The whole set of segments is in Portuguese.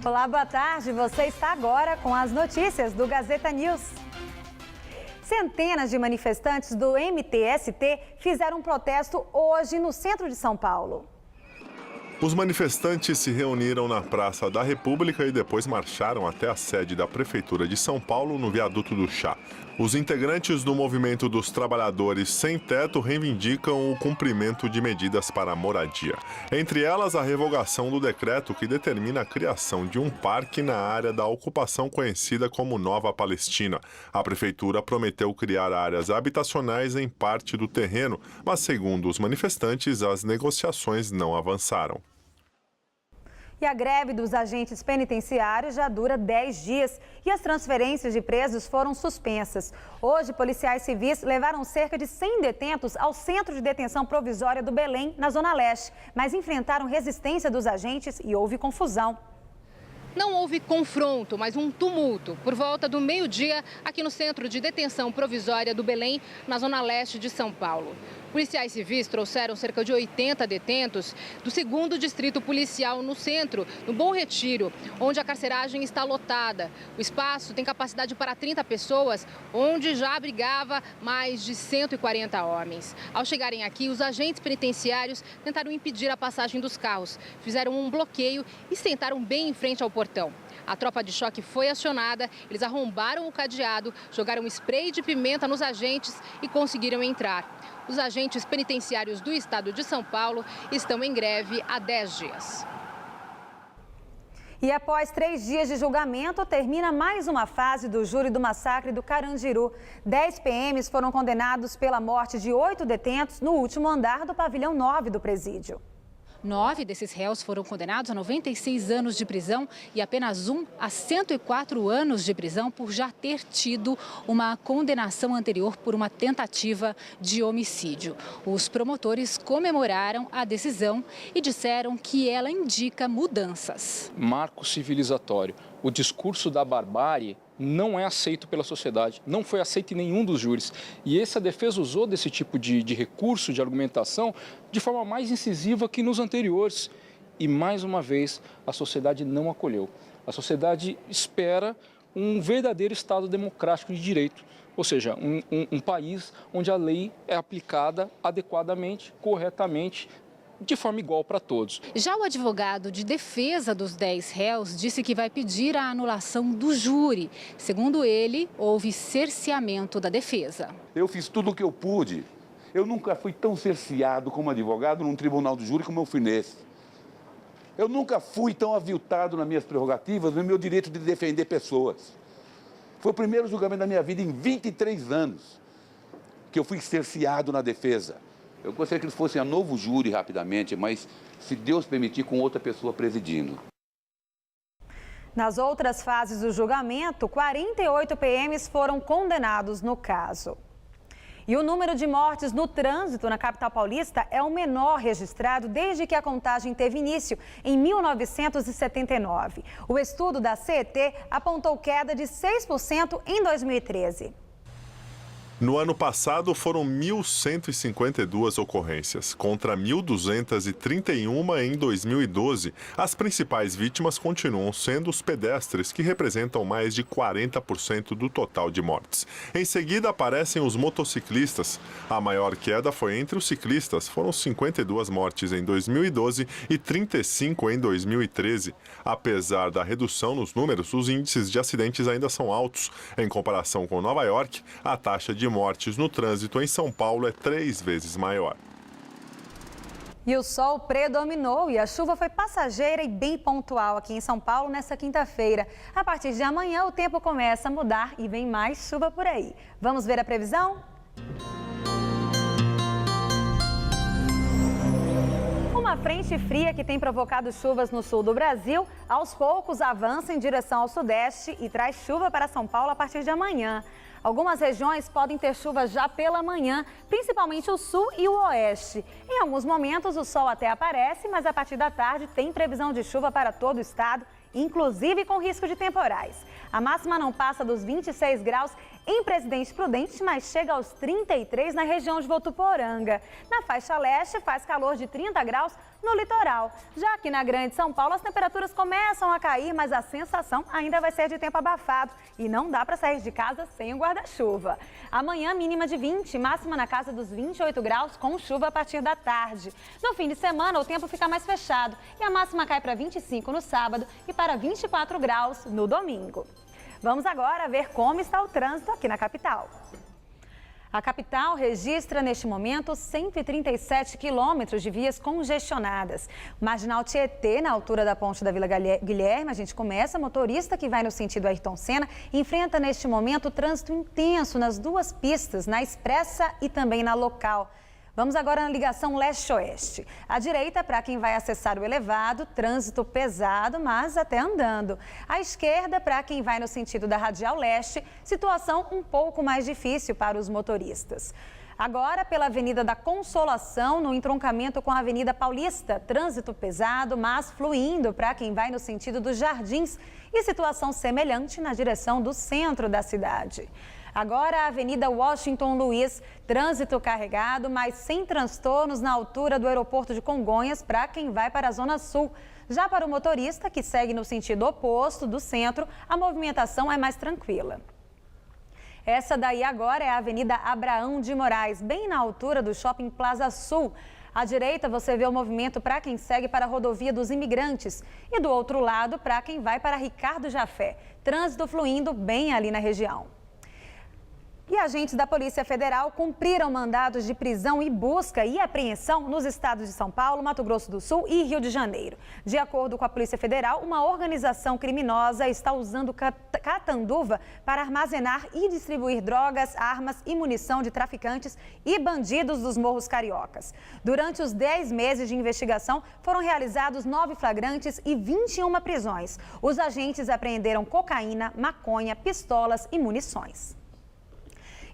Olá, boa tarde. Você está agora com as notícias do Gazeta News. Centenas de manifestantes do MTST fizeram um protesto hoje no centro de São Paulo. Os manifestantes se reuniram na Praça da República e depois marcharam até a sede da Prefeitura de São Paulo, no Viaduto do Chá. Os integrantes do Movimento dos Trabalhadores Sem Teto reivindicam o cumprimento de medidas para a moradia. Entre elas, a revogação do decreto que determina a criação de um parque na área da ocupação conhecida como Nova Palestina. A Prefeitura prometeu criar áreas habitacionais em parte do terreno, mas, segundo os manifestantes, as negociações não avançaram. E a greve dos agentes penitenciários já dura 10 dias e as transferências de presos foram suspensas. Hoje, policiais civis levaram cerca de 100 detentos ao Centro de Detenção Provisória do Belém, na Zona Leste, mas enfrentaram resistência dos agentes e houve confusão. Não houve confronto, mas um tumulto por volta do meio-dia aqui no Centro de Detenção Provisória do Belém, na Zona Leste de São Paulo. Policiais civis trouxeram cerca de 80 detentos do 2º Distrito Policial no centro, no Bom Retiro, onde a carceragem está lotada. O espaço tem capacidade para 30 pessoas, onde já abrigava mais de 140 homens. Ao chegarem aqui, os agentes penitenciários tentaram impedir a passagem dos carros, fizeram um bloqueio e sentaram bem em frente ao portão. A tropa de choque foi acionada, eles arrombaram o cadeado, jogaram spray de pimenta nos agentes e conseguiram entrar. Os agentes penitenciários do estado de São Paulo estão em greve há 10 dias. E após 3 dias de julgamento, termina mais uma fase do júri do massacre do Carandiru. 10 PMs foram condenados pela morte de 8 detentos no último andar do pavilhão 9 do presídio. 9 desses réus foram condenados a 96 anos de prisão e apenas um a 104 anos de prisão por já ter tido uma condenação anterior por uma tentativa de homicídio. Os promotores comemoraram a decisão e disseram que ela indica mudanças. Marco civilizatório. O discurso da barbárie não é aceito pela sociedade, não foi aceito em nenhum dos júris. E essa defesa usou desse tipo de recurso, de argumentação, de forma mais incisiva que nos anteriores. E, mais uma vez, a sociedade não acolheu. A sociedade espera um verdadeiro Estado democrático de direito, ou seja, um país onde a lei é aplicada adequadamente, corretamente, de forma igual para todos. Já o advogado de defesa dos 10 réus disse que vai pedir a anulação do júri. Segundo ele, houve cerceamento da defesa. Eu fiz tudo o que eu pude. Eu nunca fui tão cerceado como advogado num tribunal de júri como eu fui nesse. Eu nunca fui tão aviltado nas minhas prerrogativas, no meu direito de defender pessoas. Foi o primeiro julgamento da minha vida em 23 anos que eu fui cerceado na defesa. Eu gostaria que eles fossem a novo júri rapidamente, mas se Deus permitir, com outra pessoa presidindo. Nas outras fases do julgamento, 48 PMs foram condenados no caso. E o número de mortes no trânsito na capital paulista é o menor registrado desde que a contagem teve início, em 1979. O estudo da CET apontou queda de 6% em 2013. No ano passado, foram 1.152 ocorrências, contra 1.231 em 2012. As principais vítimas continuam sendo os pedestres, que representam mais de 40% do total de mortes. Em seguida, aparecem os motociclistas. A maior queda foi entre os ciclistas, foram 52 mortes em 2012 e 35 em 2013. Apesar da redução nos números, os índices de acidentes ainda são altos. Em comparação com Nova York, a taxa de mortes no trânsito em São Paulo é 3 vezes maior. E o sol predominou e a chuva foi passageira e bem pontual aqui em São Paulo nesta quinta-feira. A partir de amanhã o tempo começa a mudar e vem mais chuva por aí. Vamos ver a previsão? Uma frente fria que tem provocado chuvas no sul do Brasil, aos poucos avança em direção ao sudeste e traz chuva para São Paulo a partir de amanhã. Algumas regiões podem ter chuva já pela manhã, principalmente o sul e o oeste. Em alguns momentos o sol até aparece, mas a partir da tarde tem previsão de chuva para todo o estado, inclusive com risco de temporais. A máxima não passa dos 26 graus em Presidente Prudente, mas chega aos 33 na região de Votuporanga. Na faixa leste faz calor de 30 graus no litoral. Já aqui na Grande São Paulo, as temperaturas começam a cair, mas a sensação ainda vai ser de tempo abafado. E não dá para sair de casa sem o guarda-chuva. Amanhã, mínima de 20, máxima na casa dos 28 graus, com chuva a partir da tarde. No fim de semana, o tempo fica mais fechado e a máxima cai para 25 no sábado e para 24 graus no domingo. Vamos agora ver como está o trânsito aqui na capital. A capital registra, neste momento, 137 quilômetros de vias congestionadas. Marginal Tietê, na altura da ponte da Vila Guilherme, a gente começa. Motorista que vai no sentido Ayrton Senna enfrenta, neste momento, trânsito intenso nas duas pistas, na expressa e também na local. Vamos agora na ligação leste-oeste. À direita, para quem vai acessar o elevado, trânsito pesado, mas até andando. À esquerda, para quem vai no sentido da Radial Leste, situação um pouco mais difícil para os motoristas. Agora, pela Avenida da Consolação, no entroncamento com a Avenida Paulista, trânsito pesado, mas fluindo para quem vai no sentido dos Jardins e situação semelhante na direção do centro da cidade. Agora, a Avenida Washington Luiz, trânsito carregado, mas sem transtornos na altura do aeroporto de Congonhas para quem vai para a Zona Sul. Já para o motorista, que segue no sentido oposto do centro, a movimentação é mais tranquila. Essa daí agora é a Avenida Abraão de Moraes, bem na altura do Shopping Plaza Sul. À direita, você vê o movimento para quem segue para a Rodovia dos Imigrantes e do outro lado, para quem vai para Ricardo Jafé. Trânsito fluindo bem ali na região. E agentes da Polícia Federal cumpriram mandados de prisão e busca e apreensão nos estados de São Paulo, Mato Grosso do Sul e Rio de Janeiro. De acordo com a Polícia Federal, uma organização criminosa está usando catanduva para armazenar e distribuir drogas, armas e munição de traficantes e bandidos dos morros cariocas. Durante os 10 meses de investigação, foram realizados 9 flagrantes e 21 prisões. Os agentes apreenderam cocaína, maconha, pistolas e munições.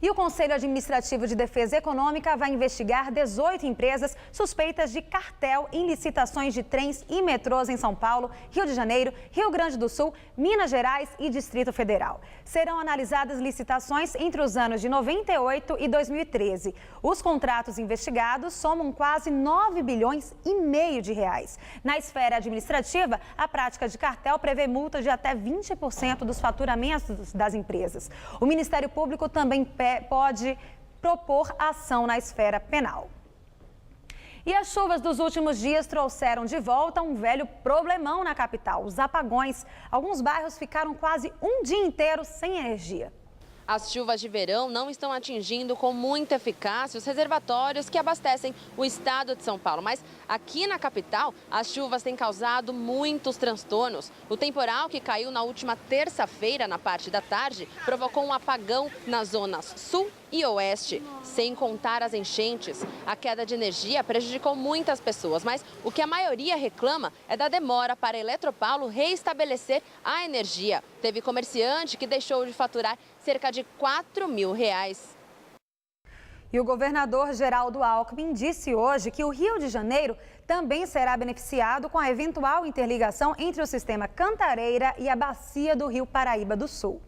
E o Conselho Administrativo de Defesa Econômica vai investigar 18 empresas suspeitas de cartel em licitações de trens e metrôs em São Paulo, Rio de Janeiro, Rio Grande do Sul, Minas Gerais e Distrito Federal. Serão analisadas licitações entre os anos de 98 e 2013. Os contratos investigados somam quase 9 bilhões e meio de reais. Na esfera administrativa, a prática de cartel prevê multa de até 20% dos faturamentos das empresas. O Ministério Público também pode propor ação na esfera penal. E as chuvas dos últimos dias trouxeram de volta um velho problemão na capital, os apagões. Alguns bairros ficaram quase um dia inteiro sem energia. As chuvas de verão não estão atingindo com muita eficácia os reservatórios que abastecem o estado de São Paulo. Mas aqui na capital, as chuvas têm causado muitos transtornos. O temporal que caiu na última terça-feira, na parte da tarde, provocou um apagão nas zonas sul e oeste, sem contar as enchentes. A queda de energia prejudicou muitas pessoas, mas o que a maioria reclama é da demora para a Eletropaulo reestabelecer a energia. Teve comerciante que deixou de faturar cerca de R$4 mil. E o governador Geraldo Alckmin disse hoje que o Rio de Janeiro também será beneficiado com a eventual interligação entre o sistema Cantareira e a bacia do Rio Paraíba do Sul.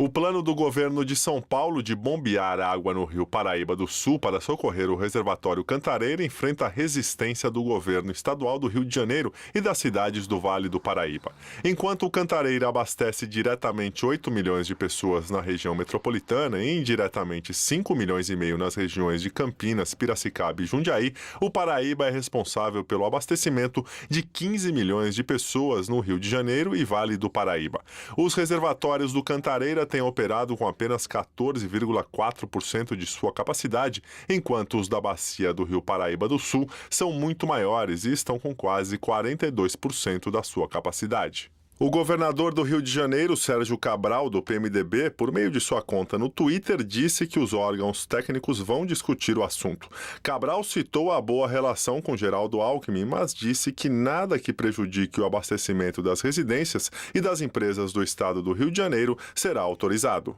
O plano do governo de São Paulo de bombear água no Rio Paraíba do Sul para socorrer o reservatório Cantareira enfrenta a resistência do governo estadual do Rio de Janeiro e das cidades do Vale do Paraíba. Enquanto o Cantareira abastece diretamente 8 milhões de pessoas na região metropolitana e indiretamente 5 milhões e meio nas regiões de Campinas, Piracicaba e Jundiaí, o Paraíba é responsável pelo abastecimento de 15 milhões de pessoas no Rio de Janeiro e Vale do Paraíba. Os reservatórios do Cantareira têm operado com apenas 14,4% de sua capacidade, enquanto os da bacia do Rio Paraíba do Sul são muito maiores e estão com quase 42% da sua capacidade. O governador do Rio de Janeiro, Sérgio Cabral, do PMDB, por meio de sua conta no Twitter, disse que os órgãos técnicos vão discutir o assunto. Cabral citou a boa relação com Geraldo Alckmin, mas disse que nada que prejudique o abastecimento das residências e das empresas do estado do Rio de Janeiro será autorizado.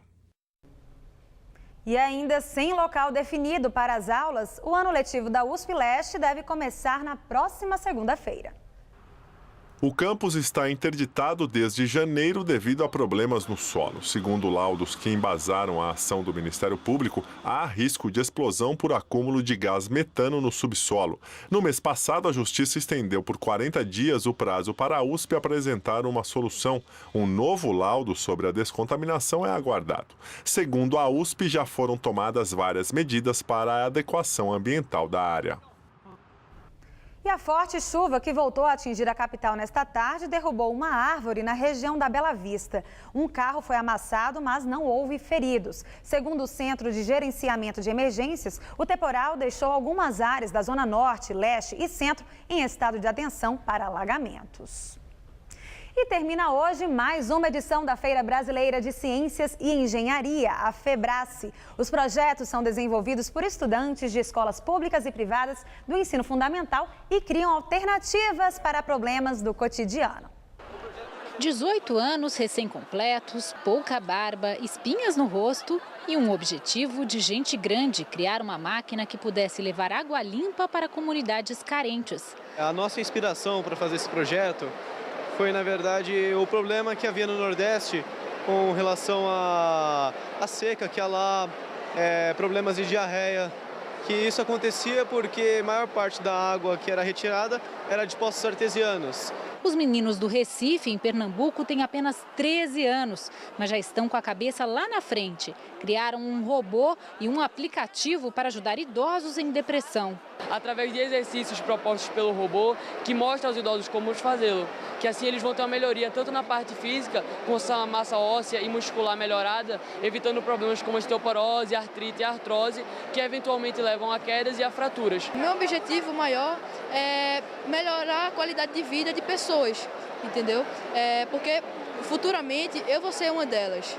E ainda sem local definido para as aulas, o ano letivo da USP Leste deve começar na próxima segunda-feira. O campus está interditado desde janeiro devido a problemas no solo. Segundo laudos que embasaram a ação do Ministério Público, há risco de explosão por acúmulo de gás metano no subsolo. No mês passado, a Justiça estendeu por 40 dias o prazo para a USP apresentar uma solução. Um novo laudo sobre a descontaminação é aguardado. Segundo a USP, já foram tomadas várias medidas para a adequação ambiental da área. E a forte chuva que voltou a atingir a capital nesta tarde derrubou uma árvore na região da Bela Vista. Um carro foi amassado, mas não houve feridos. Segundo o Centro de Gerenciamento de Emergências, o temporal deixou algumas áreas da Zona Norte, Leste e Centro em estado de atenção para alagamentos. E termina hoje mais uma edição da Feira Brasileira de Ciências e Engenharia, a FEBRACE. Os projetos são desenvolvidos por estudantes de escolas públicas e privadas do ensino fundamental e criam alternativas para problemas do cotidiano. 18 anos recém-completos, pouca barba, espinhas no rosto e um objetivo de gente grande, criar uma máquina que pudesse levar água limpa para comunidades carentes. A nossa inspiração para fazer esse projeto foi, na verdade, o problema que havia no Nordeste com relação à seca, que há lá problemas de diarreia, que isso acontecia porque a maior parte da água que era retirada era de poços artesianos. Os meninos do Recife, em Pernambuco, têm apenas 13 anos, mas já estão com a cabeça lá na frente. Criaram um robô e um aplicativo para ajudar idosos em depressão. Através de exercícios propostos pelo robô, que mostra aos idosos como fazê-lo, que assim eles vão ter uma melhoria tanto na parte física, com a massa óssea e muscular melhorada, evitando problemas como osteoporose, artrite e artrose, que eventualmente levam a quedas e a fraturas. Meu objetivo maior é melhorar a qualidade de vida de pessoas, entendeu? Porque futuramente eu vou ser uma delas.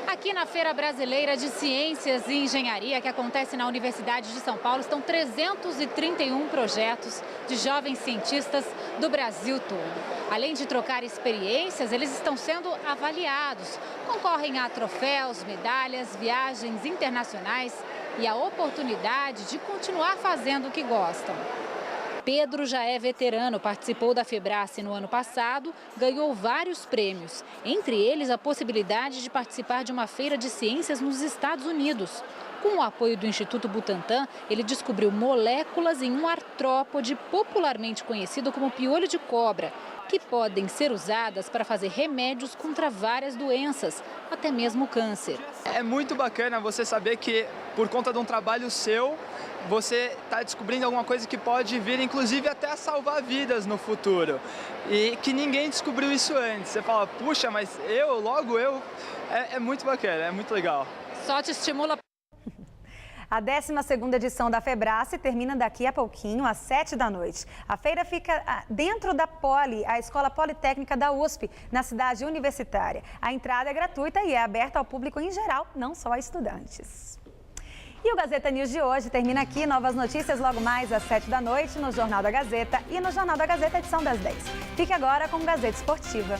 Aqui na Feira Brasileira de Ciências e Engenharia, que acontece na Universidade de São Paulo, estão 331 projetos de jovens cientistas do Brasil todo. Além de trocar experiências, eles estão sendo avaliados. Concorrem a troféus, medalhas, viagens internacionais e a oportunidade de continuar fazendo o que gostam. Pedro já é veterano, participou da FEBRACE no ano passado, ganhou vários prêmios, entre eles a possibilidade de participar de uma feira de ciências nos Estados Unidos. Com o apoio do Instituto Butantan, ele descobriu moléculas em um artrópode popularmente conhecido como piolho de cobra, que podem ser usadas para fazer remédios contra várias doenças, até mesmo câncer. É muito bacana você saber que, por conta de um trabalho seu, você está descobrindo alguma coisa que pode vir, inclusive, até a salvar vidas no futuro. E que ninguém descobriu isso antes. Você fala, puxa, mas logo eu... É muito bacana, é muito legal. Só te estimula. A 12ª edição da FEBRACE termina daqui a pouquinho, às 7 da noite. A feira fica dentro da Poli, a Escola Politécnica da USP, na cidade universitária. A entrada é gratuita e é aberta ao público em geral, não só a estudantes. E o Gazeta News de hoje termina aqui. Novas notícias logo mais às 7 da noite no Jornal da Gazeta e no Jornal da Gazeta, edição das 10. Fique agora com Gazeta Esportiva.